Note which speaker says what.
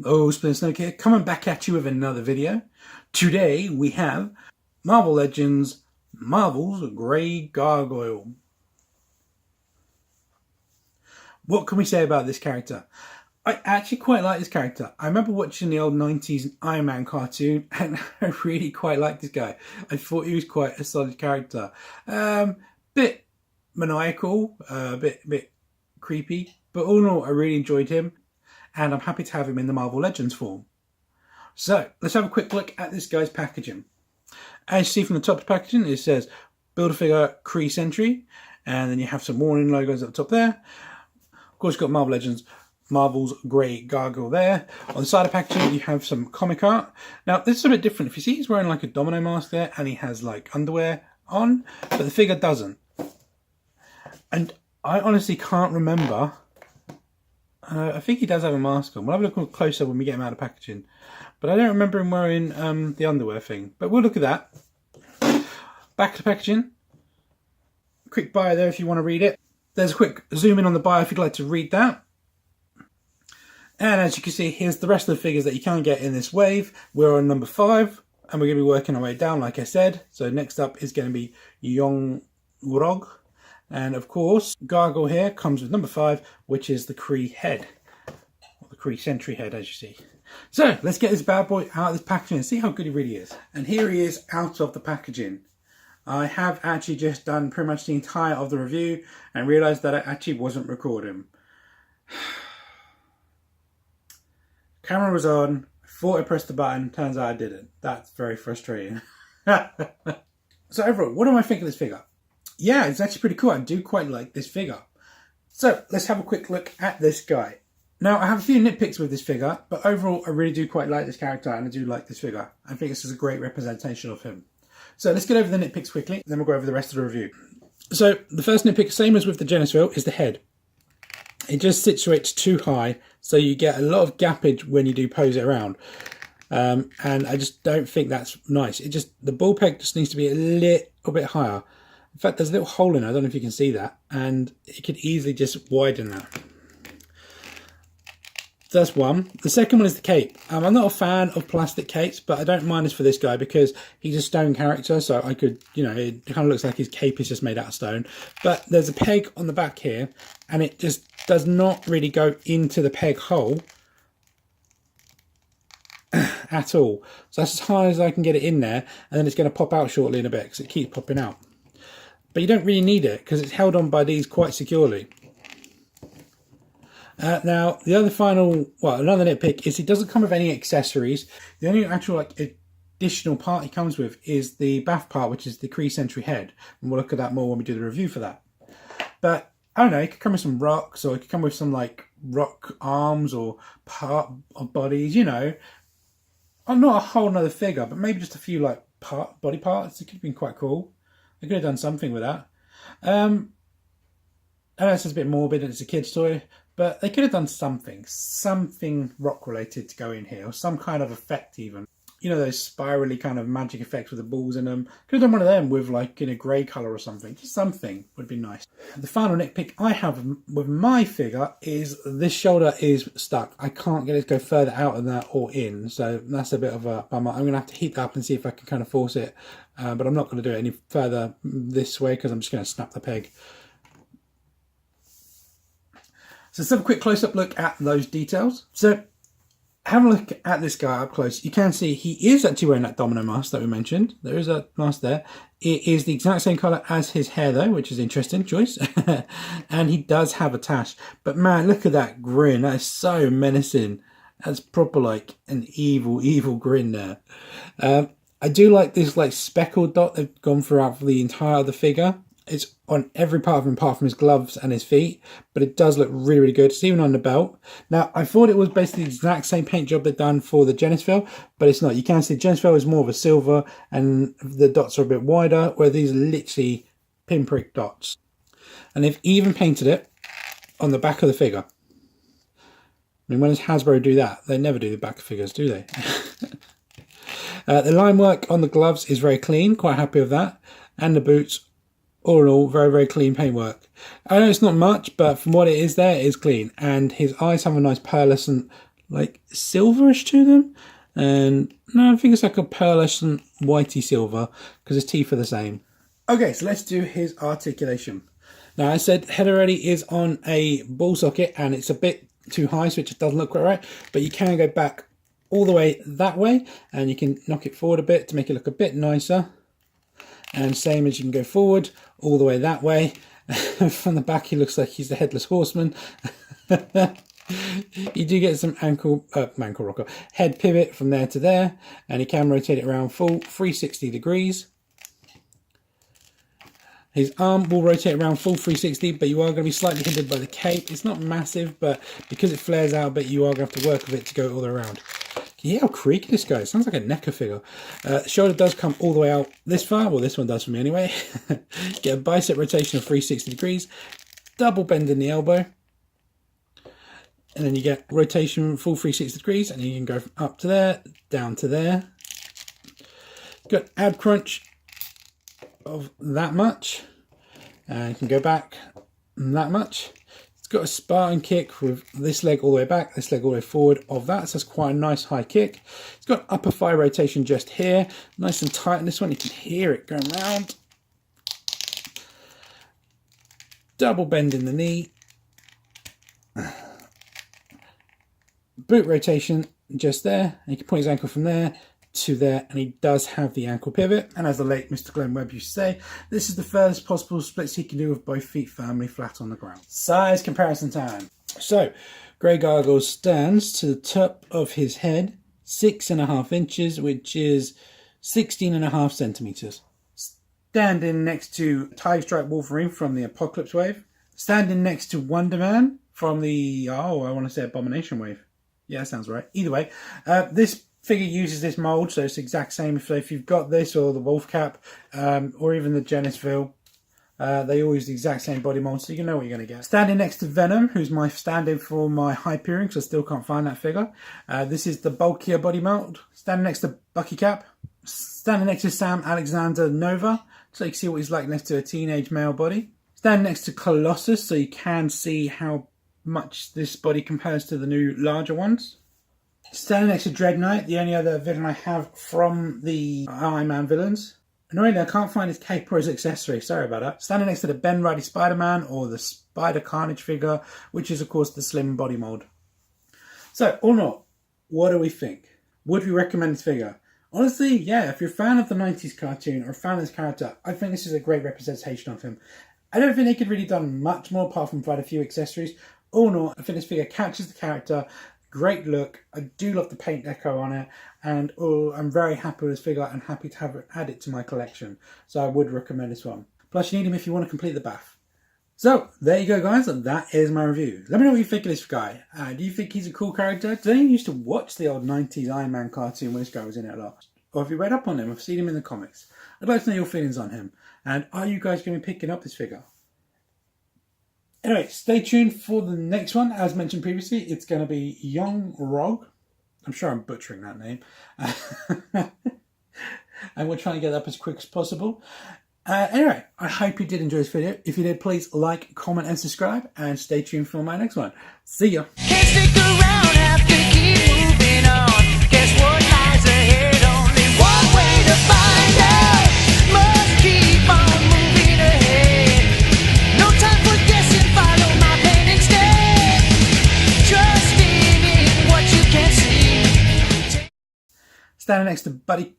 Speaker 1: Hello, Spin Snoke here, coming back at you with another video. Today we have Marvel Legends Marvel's Grey Gargoyle. What can we say about this character? I actually quite like this character. I remember watching the old 90s Iron Man cartoon and I really quite liked this guy. I thought he was quite a solid character. Bit maniacal, bit creepy, but all in all I really enjoyed him. And I'm happy to have him in the Marvel Legends form. So let's have a quick look at this guy's packaging. As you see from the top of the packaging, it says Build-A-Figure Kree Sentry, and then you have some warning logos at the top there. Of course, you've got Marvel Legends Marvel's Grey Gargoyle there. On the side of the packaging, you have some comic art. Now, this is a bit different. If you see, he's wearing like a domino mask there, and he has like underwear on, but the figure doesn't. And I honestly can't remember. I think he does have a mask on. We'll have a look closer when we get him out of packaging. But I don't remember him wearing the underwear thing. But we'll look at that. Back to the packaging. Quick bio there if you want to read it. There's a quick zoom in on the bio if you'd like to read that. And as you can see, here's the rest of the figures that you can get in this wave. We're on number 5. And we're going to be working our way down, like I said. So next up is going to be Young Urog. And of course, Gargoyle here comes with number 5, which is the Kree head. Or the Kree Sentry head, as you see. So, let's get this bad boy out of this packaging and see how good he really is. And here he is out of the packaging. I have actually just done pretty much the entire of the review and realised that I actually wasn't recording. Camera was on, I thought I pressed the button, turns out I didn't. That's very frustrating. So overall, what do I think of this figure? Yeah, it's actually pretty cool. I do quite like this figure. So, let's have a quick look at this guy. Now, I have a few nitpicks with this figure, but overall, I really do quite like this character, and I do like this figure. I think this is a great representation of him. So, let's get over the nitpicks quickly, then we'll go over the rest of the review. So, the first nitpick, same as with the Genisville, is the head. It just situates too high, so you get a lot of gappage when you do pose it around. And I just don't think that's nice. The ball peg just needs to be a little bit higher. In fact, there's a little hole in it. I don't know if you can see that. And it could easily just widen that. So that's one. The second one is the cape. I'm not a fan of plastic capes, but I don't mind this for this guy because he's a stone character. So I could, it kind of looks like his cape is just made out of stone. But there's a peg on the back here. And it just does not really go into the peg hole at all. So that's as high as I can get it in there. And then it's going to pop out shortly in a bit because it keeps popping out. But you don't really need it because it's held on by these quite securely. Now, the other another nitpick is it doesn't come with any accessories. The only actual additional part he comes with is the bath part, which is the Kree Sentry head. And we'll look at that more when we do the review for that. But I don't know, it could come with some rocks, or it could come with some rock arms or part of bodies, Not a whole nother figure, but maybe just a few body parts. It could have been quite cool. They could have done something with that. I know it's a bit morbid and it's a kid's toy, but they could have done something rock related to go in here, or some kind of effect even. Those spirally kind of magic effects with the balls in them. Could have done one of them with in a grey colour or something. Just something would be nice. The final nitpick I have with my figure is this shoulder is stuck. I can't get it to go further out than that or in. So that's a bit of a bummer. I'm going to have to heat that up and see if I can kind of force it. But I'm not going to do it any further this way because I'm just going to snap the peg. So let's have a quick close-up look at those details. So have a look at this guy up close. You can see he is actually wearing that domino mask that we mentioned. There is a mask there. It is the exact same colour as his hair though, which is an interesting choice. And he does have a tash. But man, look at that grin. That is so menacing. That's proper an evil grin there. I do like this speckled dot they've gone throughout for the entire of the figure. It's on every part of him apart from his gloves and his feet, but it does look really, really good. It's even on the belt. Now, I thought it was basically the exact same paint job they've done for the Genisville, but it's not. You can see Genisville is more of a silver and the dots are a bit wider, where these are literally pinprick dots. And they've even painted it on the back of the figure. I mean, when does Hasbro do that? They never do the back of figures, do they? The line work on the gloves is very clean. Quite happy with that. And the boots, all in all, very, very clean paintwork. I know it's not much, but from what it is there, it is clean. And his eyes have a nice pearlescent like silverish to them. And no, I think it's like a pearlescent whitey silver because his teeth are the same. Okay, so let's do his articulation. Now I said head already is on a ball socket and it's a bit too high, so it just doesn't look quite right, but you can go back all the way that way and you can knock it forward a bit to make it look a bit nicer. And same as you can go forward all the way that way. From the back he looks like he's the headless horseman. You do get some ankle rocker, head pivot from there to there, and you can rotate it around full 360 degrees. His arm will rotate around full 360, but you are going to be slightly hindered by the cape. It's not massive, but because it flares out a bit, you are going to have to work with it to go all the way around. Can you hear how creaky this guy is? Sounds like a NECA figure. Shoulder does come all the way out this far. Well, this one does for me anyway. Get a bicep rotation of 360 degrees. Double bend in the elbow. And then you get rotation full 360 degrees. And you can go from up to there, down to there. Got ab crunch of that much. And you can go back that much. Got a Spartan kick with this leg all the way back, this leg all the way forward of that. So that's quite a nice high kick. It's got upper thigh rotation just here. Nice and tight in this one. You can hear it going round. Double bend in the knee. Boot rotation just there. And you can point his ankle from there to there, and he does have the ankle pivot. And as the late Mr. Glenn Webb used to say, this is the furthest possible splits he can do with both feet firmly flat on the ground. Size comparison time. So Grey Gargoyle stands to the top of his head 6.5 inches, which is 16.5 centimeters. Standing next to Tie Stripe Wolverine from the Apocalypse Wave. Standing next to Wonder Man from the, I want to say Abomination Wave. Yeah, that sounds right. Either way, this figure uses this mold, so it's the exact same. So if you've got this or the Wolf Cap or even the Genisville, they all use the exact same body mold, so you know what you're going to get. Standing next to Venom, who's my stand-in for my Hyperion, because I still can't find that figure. This is the bulkier body mold. Standing next to Bucky Cap. Standing next to Sam Alexander Nova, so you can see what he's like next to a teenage male body. Standing next to Colossus, so you can see how much this body compares to the new larger ones. Standing next to Dread Knight, the only other villain I have from the Iron Man villains. Annoyingly, I can't find his cape or his accessory. Sorry about that. Standing next to the Ben Reilly Spider-Man or the Spider Carnage figure, which is, of course, the slim body mold. So, all in all, what do we think? Would we recommend this figure? Honestly, yeah, if you're a fan of the 90s cartoon or a fan of this character, I think this is a great representation of him. I don't think they could really done much more apart from provide a few accessories. All in all, I think this figure catches the character. Great look. I do love the paint deco on it, and I'm very happy with this figure and happy to have it add it to my collection. So I would recommend this one. Plus, you need him if you want to complete the bath. So there you go, guys. That is my review. Let me know what you think of this guy. Do you think he's a cool character? Did anyone used to watch the old 90s Iron Man cartoon when this guy was in it a lot? Or have you read up on him? I've seen him in the comics. I'd like to know your feelings on him. And are you guys going to be picking up this figure? Anyway, stay tuned for the next one. As mentioned previously, it's going to be Young Rog. I'm sure I'm butchering that name. And we're trying to get up as quick as possible. Anyway, I hope you did enjoy this video. If you did, please like, comment, and subscribe. And stay tuned for my next one. See ya.
Speaker 2: Can't stick around, have to keep moving on. Guess what lies ahead? Only one way to find out. Must keep on moving ahead. No time for guessing, follow my plan instead. Trusting in what you can see.
Speaker 1: Standing next to Buddy